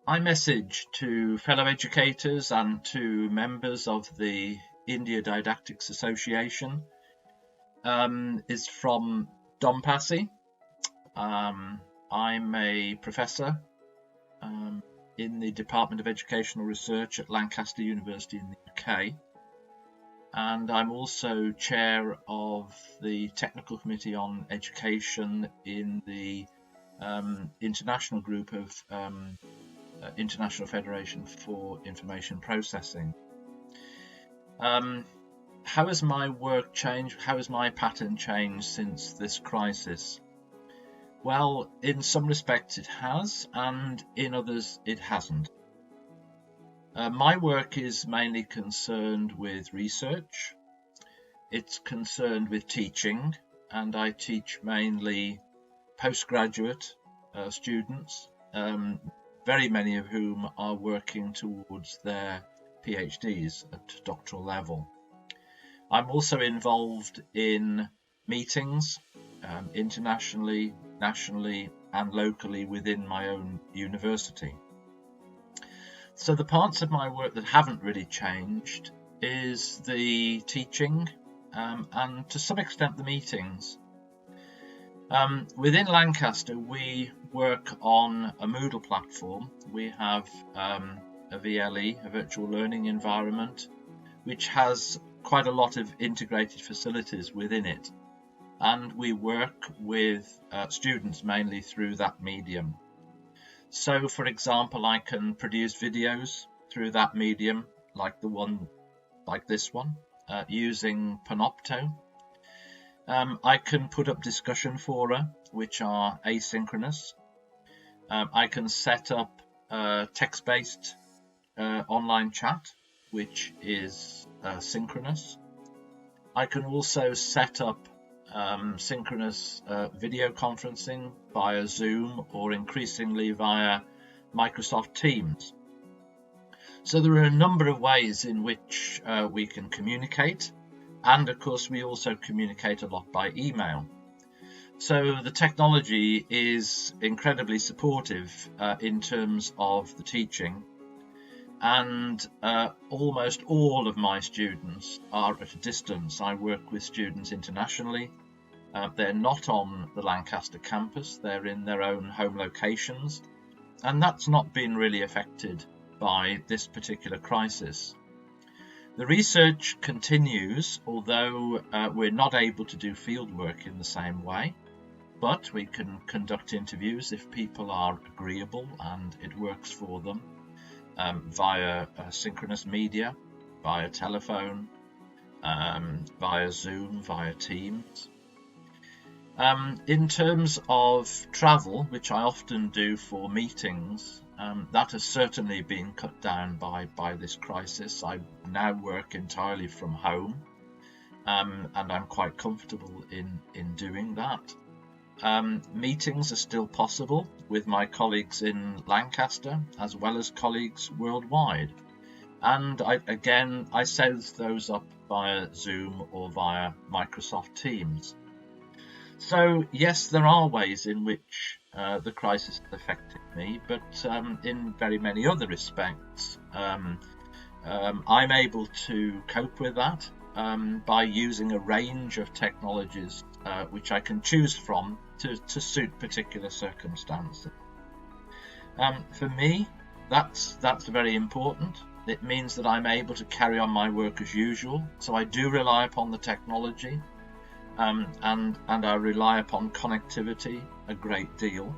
My message to fellow educators and to members of the India Didactics Association is from Don Passey. I'm a professor in the Department of Educational Research at Lancaster University in the UK, and I'm also chair of the Technical Committee on Education in the international group of International Federation for Information Processing. How has my work changed? How has my pattern changed since this crisis? Well, in some respects it has, and in others it hasn't. My work is mainly concerned with research. It's concerned with teaching, and I teach mainly postgraduate students, very many of whom are working towards their PhDs at doctoral level. I'm also involved in meetings internationally, nationally, and locally within my own university. So the parts of my work that haven't really changed is the teaching and to some extent the meetings. Within Lancaster, we work on a Moodle platform. We have a VLE, a virtual learning environment, which has quite a lot of integrated facilities within it. And we work with students mainly through that medium. So, for example, I can produce videos through that medium, like this one, using Panopto. I can put up discussion fora, which are asynchronous. I can set up text-based online chat, which is synchronous. I can also set up synchronous video conferencing via Zoom or increasingly via Microsoft Teams. So there are a number of ways in which we can communicate, and of course we also communicate a lot by email. So the technology is incredibly supportive in terms of the teaching, and almost all of my students are at a distance. I work with students internationally. They're not on the Lancaster campus, they're in their own home locations, and that's not been really affected by this particular crisis. The research continues, although we're not able to do fieldwork in the same way, but we can conduct interviews if people are agreeable and it works for them, via synchronous media, via telephone, via Zoom, via Teams. In terms of travel, which I often do for meetings, that has certainly been cut down by this crisis. I now work entirely from home, and I'm quite comfortable in doing that. Meetings are still possible with my colleagues in Lancaster as well as colleagues worldwide, and I set those up via Zoom or via Microsoft Teams. So yes, there are ways in which the crisis has affected me, but in very many other respects I'm able to cope with that by using a range of technologies which I can choose from to suit particular circumstances. For me, that's very important. It means that I'm able to carry on my work as usual, so I do rely upon the technology. And I rely upon connectivity a great deal.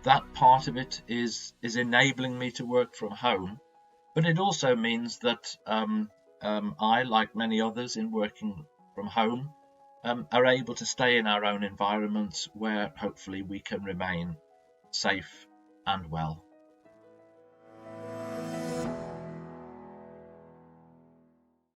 That part of it is enabling me to work from home, but it also means that I, like many others in working from home, are able to stay in our own environments where hopefully we can remain safe and well.